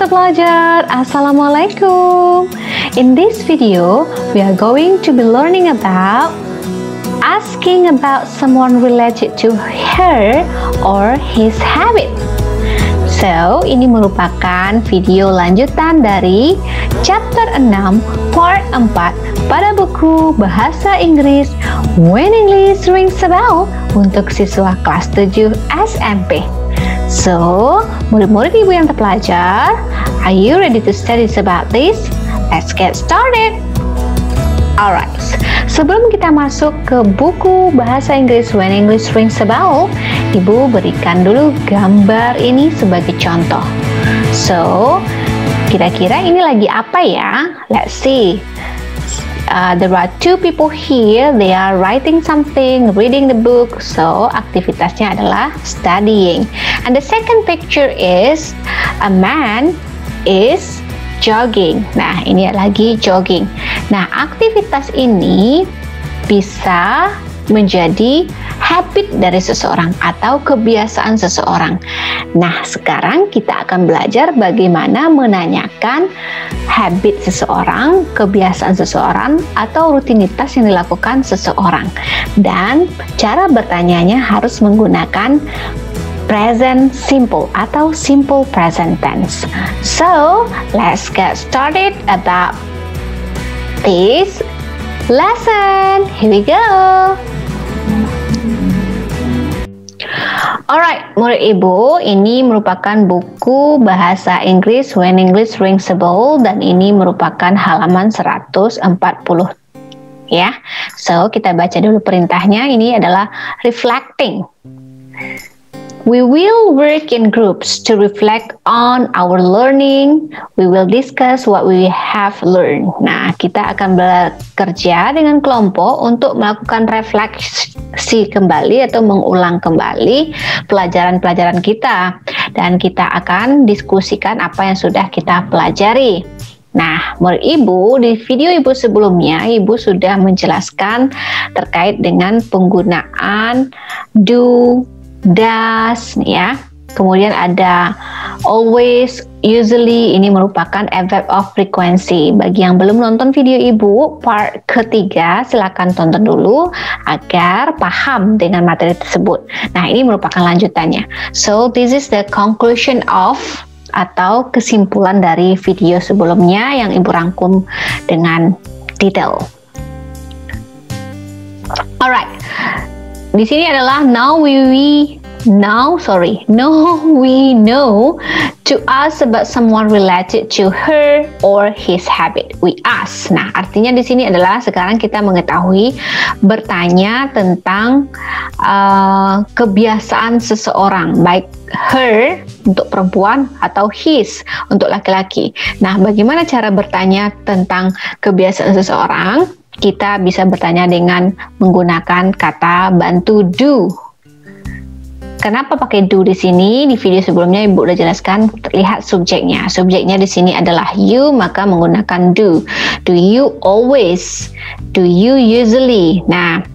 Mata Pelajar, Assalamualaikum. In this video, we are going to be learning about asking about someone related to her or his habit. So, ini merupakan video lanjutan dari chapter 6 part 4 pada buku Bahasa Inggris When English Rings a Bell untuk siswa kelas 7 SMP. So, murid-murid ibu yang terpelajar, are you ready to study about this? Let's get started. Alright, sebelum kita masuk ke buku Bahasa Inggris When English Rings a Bell, ibu berikan dulu gambar ini sebagai contoh. So, kira-kira ini lagi apa ya? Let's see. There are two people here. They are writing something, reading the book. So, aktivitasnya adalah studying. And the second picture is a man is jogging. Nah, ini lagi jogging. Nah, aktivitas ini bisa menjadi habit dari seseorang atau kebiasaan seseorang. Nah, sekarang kita akan belajar bagaimana menanyakan habit seseorang, kebiasaan seseorang, atau rutinitas yang dilakukan seseorang. Dan cara bertanyanya harus menggunakan present simple atau simple present tense. So, let's get started about this lesson. Here we go. Alright, murid ibu, ini merupakan buku Bahasa Inggris When English Rings a Bell dan ini merupakan halaman 140 ya. So, kita baca dulu perintahnya. Ini adalah reflecting. We will work in groups to reflect on our learning. We will discuss what we have learned. Nah, kita akan bekerja dengan kelompok untuk melakukan refleksi kembali atau mengulang kembali pelajaran-pelajaran kita. Dan kita akan diskusikan apa yang sudah kita pelajari. Nah, murid ibu, di video ibu sebelumnya, ibu sudah menjelaskan terkait dengan penggunaan do, does, ya. Kemudian ada always, usually, ini merupakan adverb of frequency. Bagi yang belum nonton video ibu part ketiga, silakan tonton dulu agar paham dengan materi tersebut. Nah, ini merupakan lanjutannya. So, this is the conclusion of atau kesimpulan dari video sebelumnya yang ibu rangkum dengan detail. Alright. Di sini adalah now we know to ask about someone related to her or his habit. We ask. Nah, artinya di sini adalah sekarang kita mengetahui bertanya tentang kebiasaan seseorang, baik her untuk perempuan atau his untuk laki-laki. Nah, bagaimana cara bertanya tentang kebiasaan seseorang? Kita bisa bertanya dengan menggunakan kata bantu do. Kenapa pakai do di sini? Di video sebelumnya ibu udah jelaskan, terlihat subjeknya. Subjeknya di sini adalah you, maka menggunakan do. Do you always? Do you usually? Nah,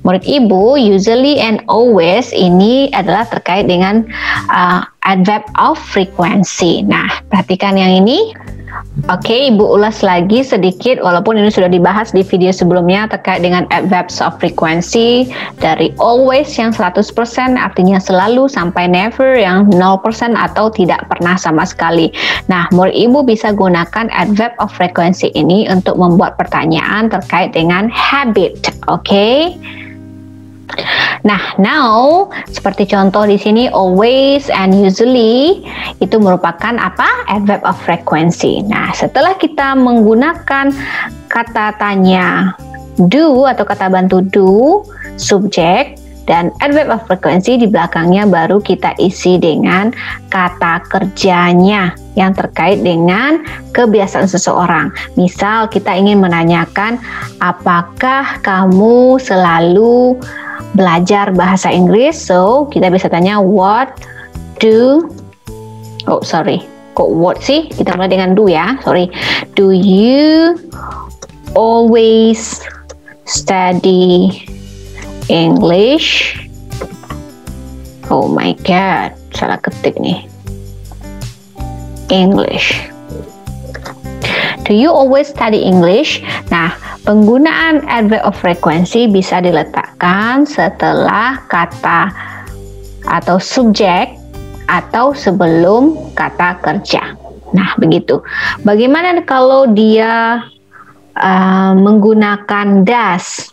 murid ibu, usually and always ini adalah terkait dengan adverb of frequency. Nah, perhatikan yang ini. Oke, ibu ulas lagi sedikit walaupun ini sudah dibahas di video sebelumnya terkait dengan adverbs of frequency dari always yang 100% artinya selalu sampai never yang 0% atau tidak pernah sama sekali. Nah, murid ibu bisa gunakan adverb of frequency ini untuk membuat pertanyaan terkait dengan habit. Oke? Nah, now seperti contoh di sini always and usually itu merupakan apa? Adverb of frequency. Nah, setelah kita menggunakan kata tanya do atau kata bantu do, subjek dan adverb of frequency di belakangnya baru kita isi dengan kata kerjanya yang terkait dengan kebiasaan seseorang. Misal kita ingin menanyakan apakah kamu selalu belajar bahasa Inggris, so kita bisa tanya what kita mulai dengan do ya, do you always study English? Oh my god, salah ketik nih. English. Do you always study English? Nah, penggunaan adverb of frequency bisa diletakkan setelah kata atau subjek atau sebelum kata kerja. Nah, begitu. Bagaimana kalau dia menggunakan does?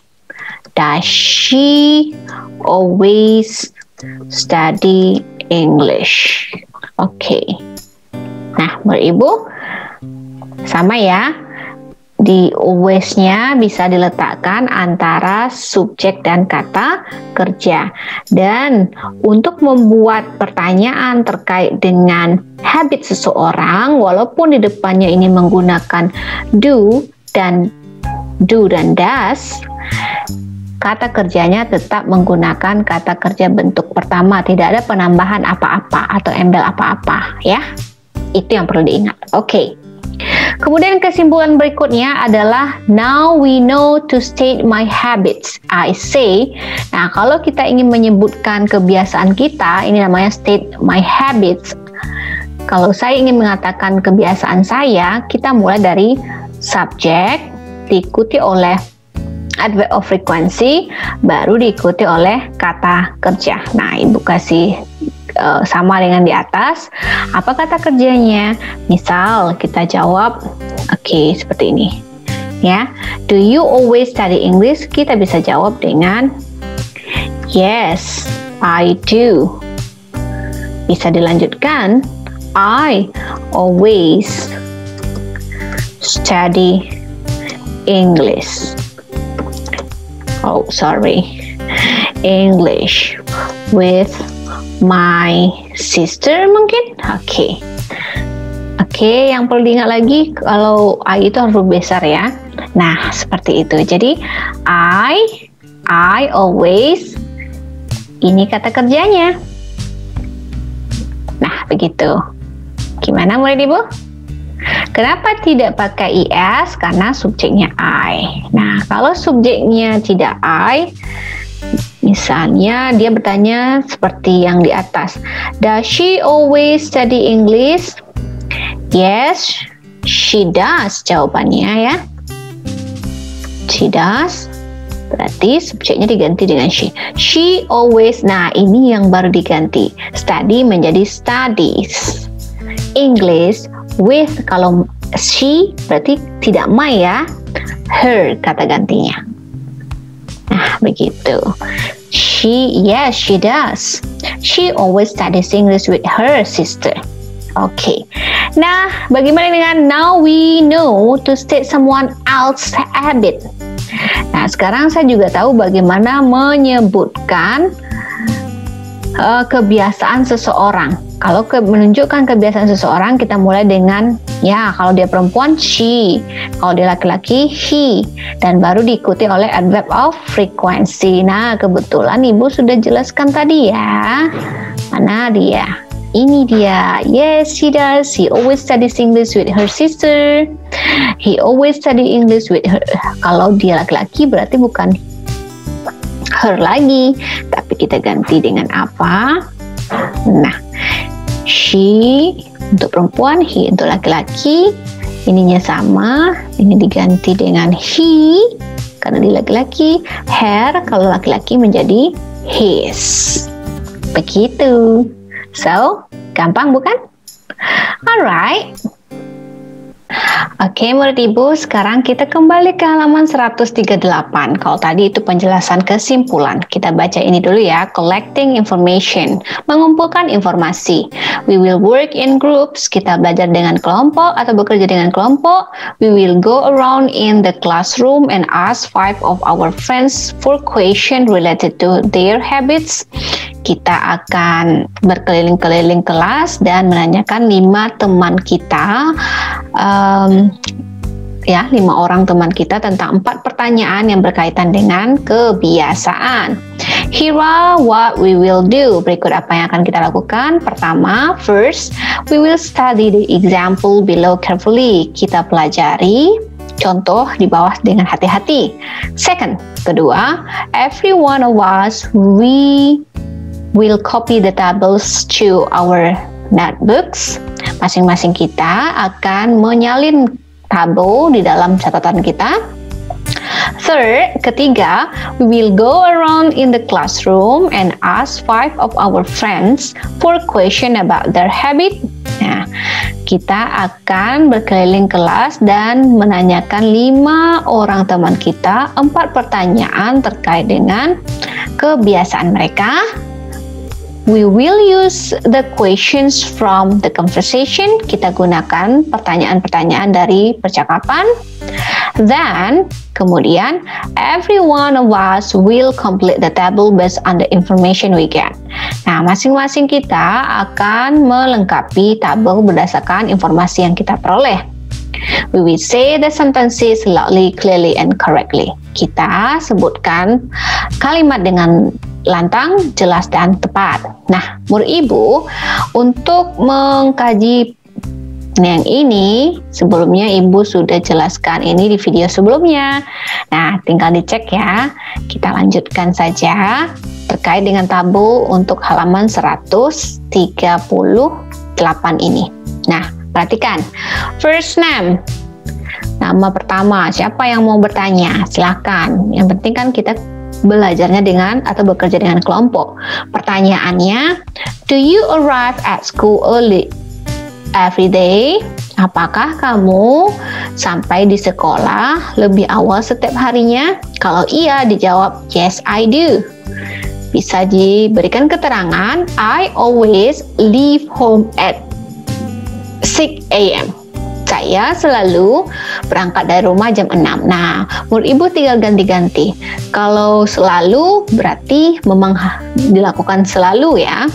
Does she always study English? Oke. Nah, menurut Ibu sama ya. Di always-nya bisa diletakkan antara subjek dan kata kerja. Dan untuk membuat pertanyaan terkait dengan habit seseorang, walaupun di depannya ini menggunakan do dan does, kata kerjanya tetap menggunakan kata kerja bentuk pertama, tidak ada penambahan apa-apa atau embel apa-apa ya. Itu yang perlu diingat. Oke. Kemudian kesimpulan berikutnya adalah now we know to state my habits. I say. Nah, kalau kita ingin menyebutkan kebiasaan kita, ini namanya state my habits. Kalau saya ingin mengatakan kebiasaan saya, kita mulai dari subjek, diikuti oleh adverb of frequency, baru diikuti oleh kata kerja. Nah, Ibu kasih sama dengan di atas. Apa kata kerjanya? Misal kita jawab, oke, seperti ini. Ya, do you always study English? Kita bisa jawab dengan yes, I do. Bisa dilanjutkan, I always study English. Oh, sorry. English with my sister mungkin. Oke. Oke, yang perlu diingat lagi kalau I itu huruf besar ya. Nah, seperti itu. Jadi I always, ini kata kerjanya. Nah, begitu. Gimana mulai Ibu? Kenapa tidak pakai IS? Karena subjeknya I. Nah, kalau subjeknya tidak I, misalnya dia bertanya seperti yang di atas. Does she always study English? Yes, she does. Jawabannya ya. She does. Berarti subjeknya diganti dengan she. She always. Nah, ini yang baru diganti. Study menjadi studies. English with, kalau she berarti tidak my ya. Her kata gantinya. Nah, begitu. Yes, she does. She always studies English with her sister. Oke. Nah, bagaimana dengan now we know to state someone else's habit? Nah, sekarang saya juga tahu bagaimana menyebutkan kebiasaan seseorang. Kalau menunjukkan kebiasaan seseorang, kita mulai dengan ya, kalau dia perempuan she, kalau dia laki-laki he, dan baru diikuti oleh adverb of frequency. Nah, kebetulan Ibu sudah jelaskan tadi ya. Mana dia? Ini dia. Yes, he does. He always studies English with her sister. He always study English with her. Kalau dia laki-laki berarti bukan her lagi, tapi kita ganti dengan apa? Nah, she untuk perempuan, he untuk laki-laki. Ininya sama, ini diganti dengan he karena dia laki-laki. Her kalau laki-laki menjadi his. Begitu. So, gampang bukan? Alright. Oke, murid Ibu, sekarang kita kembali ke halaman 138. Kalau tadi itu penjelasan kesimpulan. Kita baca ini dulu ya. Collecting information, mengumpulkan informasi. We will work in groups. Kita belajar dengan kelompok atau bekerja dengan kelompok. We will go around in the classroom and ask 5 of our friends for questions related to their habits. Kita akan berkeliling-keliling kelas dan menanyakan 5 teman kita, 5 orang teman kita tentang 4 pertanyaan yang berkaitan dengan kebiasaan. Here are what we will do. Berikut apa yang akan kita lakukan. Pertama, first, we will study the example below carefully. Kita pelajari contoh di bawah dengan hati-hati. Second, kedua, every one of us, we will copy the tables to our notebooks. Masing-masing kita akan menyalin tabel di dalam catatan kita. Third, ketiga, we will go around in the classroom and ask 5 of our friends for question about their habit. Nah, kita akan berkeliling kelas dan menanyakan 5 orang teman kita 4 pertanyaan terkait dengan kebiasaan mereka. We will use the questions from the conversation. Kita gunakan pertanyaan-pertanyaan dari percakapan. Then, kemudian, every one of us will complete the table based on the information we get. Nah, masing-masing kita akan melengkapi tabel berdasarkan informasi yang kita peroleh. We will say the sentences loudly, clearly, and correctly. Kita sebutkan kalimat dengan lantang, jelas, dan tepat. Nah, murid ibu, untuk mengkaji yang ini, sebelumnya ibu sudah jelaskan ini di video sebelumnya. Nah, tinggal dicek ya. Kita lanjutkan saja terkait dengan tabel untuk halaman 138 ini. Nah, perhatikan. First name. Nama pertama, siapa yang mau bertanya? Silakan. Yang penting kan kita belajarnya dengan atau bekerja dengan kelompok. Pertanyaannya, do you arrive at school early every day? Apakah kamu sampai di sekolah lebih awal setiap harinya? Kalau iya, dijawab yes, I do. Bisa diberikan keterangan, I always leave home at 6 a.m. Saya selalu berangkat dari rumah jam 6. Nah, menurut ibu tinggal ganti-ganti. Kalau selalu berarti memang dilakukan selalu ya.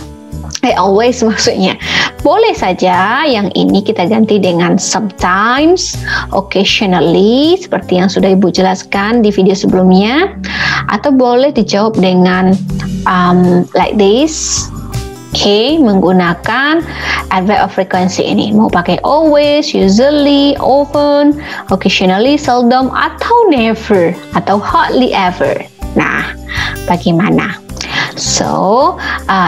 Always maksudnya. Boleh saja yang ini kita ganti dengan sometimes, occasionally, seperti yang sudah ibu jelaskan di video sebelumnya. Atau boleh dijawab dengan like this. Oke, menggunakan adverb of frequency ini. Mau pakai always, usually, often, occasionally, seldom, atau never, atau hardly ever. Nah, bagaimana? So,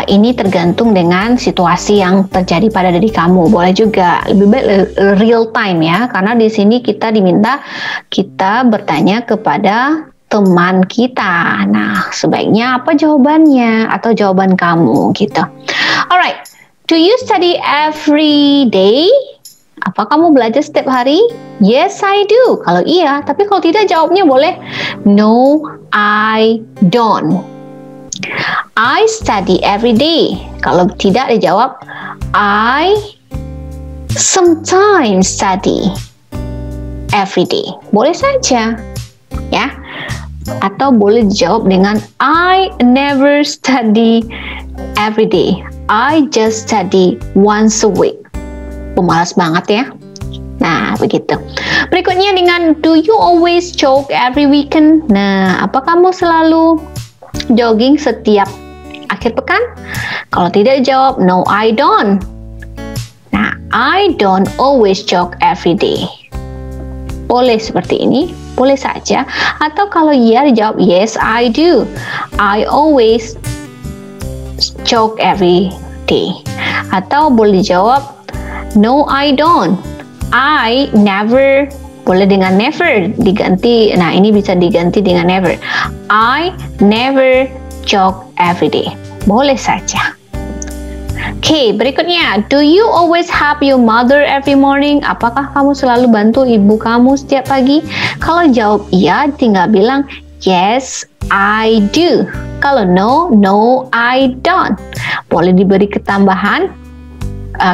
ini tergantung dengan situasi yang terjadi pada diri kamu. Boleh juga lebih baik real time ya, karena di sini kita diminta kita bertanya kepada teman kita. Nah, sebaiknya apa jawabannya atau jawaban kamu gitu. Alright, do you study every day? Apa kamu belajar setiap hari? Yes, I do. Kalau iya, tapi kalau tidak jawabnya boleh no, I don't. I study every day. Kalau tidak dijawab I sometimes study every day. Boleh saja ya. Atau boleh dijawab dengan I never study every day. I just study once a week. Pemalas banget ya. Nah, begitu. Berikutnya dengan do you always jog every weekend? Nah, apa kamu selalu jogging setiap akhir pekan? Kalau tidak jawab no, I don't. Nah, I don't always jog every day. Boleh seperti ini, boleh saja. Atau kalau iya dijawab yes, I do. I always jog every day. Atau boleh dijawab no, I don't. I never. Boleh dengan never diganti. Nah, ini bisa diganti dengan never. I never jog every day. Boleh saja. Oke, berikutnya, do you always help your mother every morning? Apakah kamu selalu bantu ibu kamu setiap pagi? Kalau jawab iya, tinggal bilang yes, I do. Kalau no, no, I don't. Boleh diberi ketambahan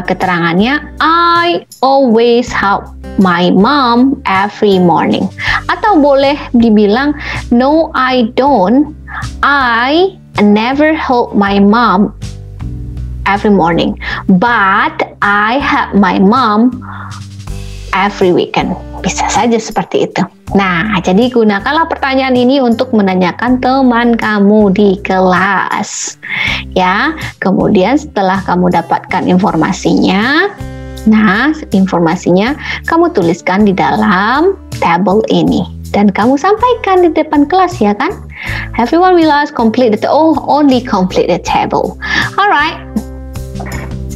keterangannya, I always help my mom every morning. Atau boleh dibilang no, I don't. I never help my mom every morning, but I help my mom every weekend. Bisa saja seperti itu. Nah, jadi gunakanlah pertanyaan ini untuk menanyakan teman kamu di kelas. Ya, kemudian setelah kamu dapatkan informasinya, nah, informasinya kamu tuliskan di dalam tabel ini. Dan kamu sampaikan di depan kelas ya kan? Everyone will ask complete the only complete the table. Alright.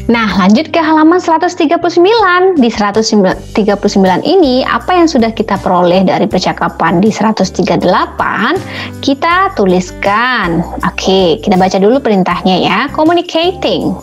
Nah, lanjut ke halaman 139. Di 139 ini, apa yang sudah kita peroleh dari percakapan di 138, kita tuliskan. Oke, kita baca dulu perintahnya ya. Communicating.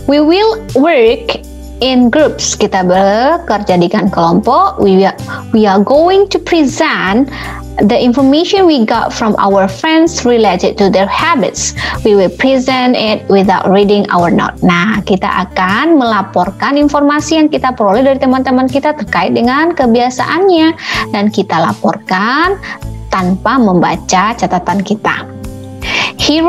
We will work in groups. Kita bekerja dengan kelompok. We are going to present the information we got from our friends related to their habits. We will present it without reading our note. Nah, kita akan melaporkan informasi yang kita peroleh dari teman-teman kita terkait dengan kebiasaannya, dan kita laporkan tanpa membaca catatan kita. Here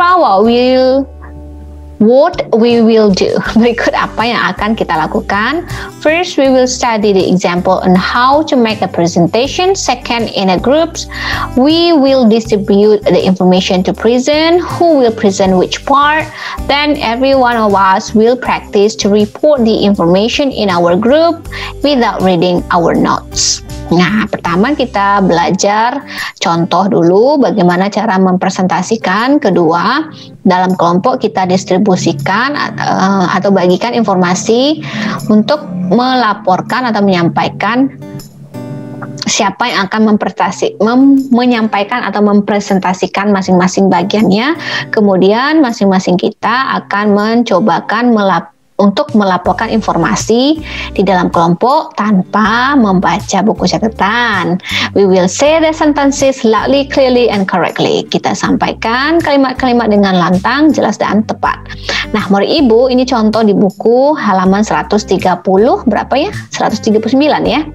what we will do. Berikut apa yang akan kita lakukan. First, we will study the example on how to make a presentation. Second, in a groups, we will distribute the information to present. Who will present which part? Then every one of us will practice to report the information in our group without reading our notes. Nah, pertama kita belajar contoh dulu bagaimana cara mempresentasikan. Kedua, dalam kelompok kita distribusikan atau bagikan informasi untuk melaporkan atau menyampaikan siapa yang akan menyampaikan atau mempresentasikan masing-masing bagiannya. Kemudian masing-masing kita akan mencobakan untuk melaporkan informasi di dalam kelompok tanpa membaca buku catatan. We will say the sentences loudly, clearly, and correctly. Kita sampaikan kalimat-kalimat dengan lantang, jelas, dan tepat. Nah, murid ibu, ini contoh di buku halaman 130, berapa ya? 139 ya.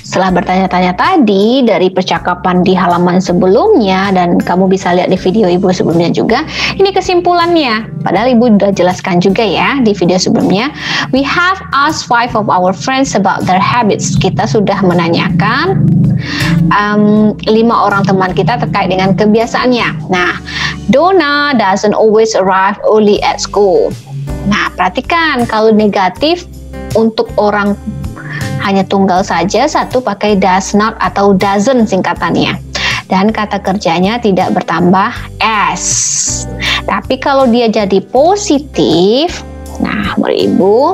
Setelah bertanya-tanya tadi dari percakapan di halaman sebelumnya, dan kamu bisa lihat di video ibu sebelumnya juga, ini kesimpulannya. Padahal ibu sudah jelaskan juga ya di video sebelumnya. We have asked 5 of our friends about their habits. Kita sudah menanyakan 5 orang teman kita terkait dengan kebiasaannya. Nah, Donna doesn't always arrive early at school. Nah, perhatikan kalau negatif untuk orang hanya tunggal saja, satu pakai does not atau doesn't singkatannya. Dan kata kerjanya tidak bertambah s. Tapi kalau dia jadi positif, nah murid ibu,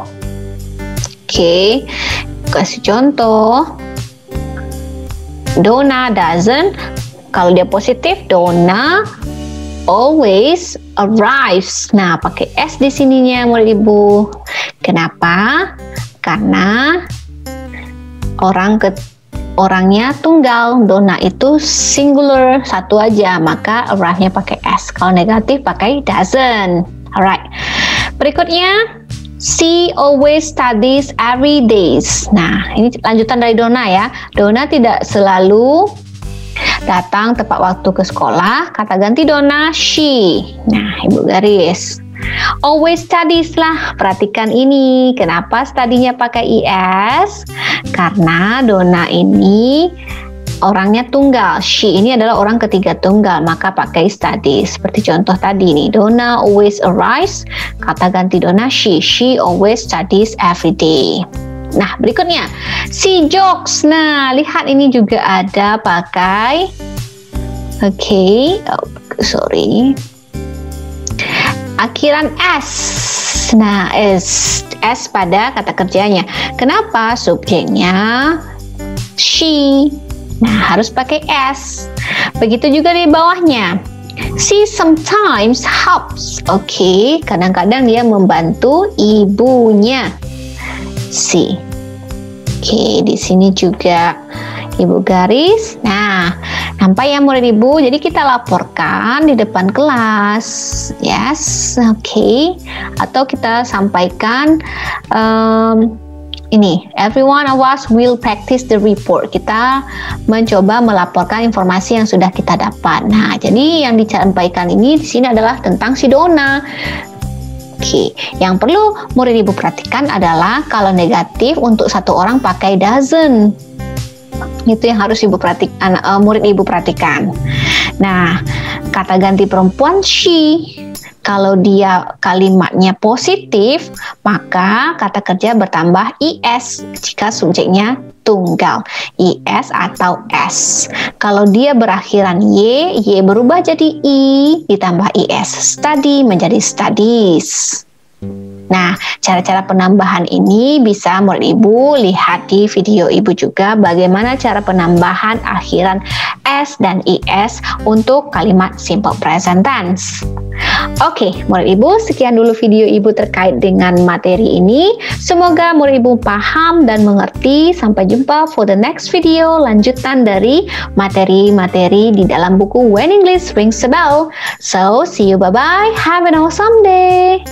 oke, kasih contoh. Donna doesn't, kalau dia positif, Donna always arrives. Nah, pakai s di sininya murid ibu. Kenapa? Karena orangnya tunggal, Donna itu singular, satu aja, maka arrive-nya pakai s. Kalau negatif pakai doesn't. Alright. Berikutnya, she always studies every day. Nah, ini lanjutan dari Donna ya. Donna tidak selalu datang tepat waktu ke sekolah. Kata ganti Donna, she. Nah, ibu garis. Always studies lah, perhatikan ini. Kenapa studinya pakai is? Karena Donna ini orangnya tunggal, she ini adalah orang ketiga tunggal, maka pakai studies. Seperti contoh tadi nih, Donna always arrives, kata ganti Donna, she always studies every day. Nah, berikutnya, she jokes. Nah, lihat ini juga ada pakai akhiran s. Nah, s pada kata kerjanya. Kenapa? Subjeknya she. Nah, harus pakai s. Begitu juga di bawahnya. She sometimes helps. Oke, kadang-kadang dia membantu ibunya. She. Oke, di sini juga ibu garis. Nah, nampak ya murid ibu? Jadi kita laporkan di depan kelas. Yes, oke. Atau kita sampaikan ini, every one of us will practice the report. Kita mencoba melaporkan informasi yang sudah kita dapat. Nah, jadi yang disampaikan ini di sini adalah tentang si Donna. Oke, yang perlu murid ibu perhatikan adalah kalau negatif untuk satu orang pakai doesn't. Itu yang harus murid ibu perhatikan. Nah, kata ganti perempuan she. Kalau dia kalimatnya positif, maka kata kerja bertambah is jika subjeknya tunggal, is atau s. Kalau dia berakhiran y berubah jadi i ditambah is. Study menjadi studies. Nah, cara-cara penambahan ini bisa murid ibu lihat di video ibu juga bagaimana cara penambahan akhiran S dan IS untuk kalimat simple present tense. Oke, murid ibu, sekian dulu video ibu terkait dengan materi ini. Semoga murid ibu paham dan mengerti. Sampai jumpa for the next video lanjutan dari materi-materi di dalam buku When English Rings a Bell. So, see you, bye-bye. Have an awesome day.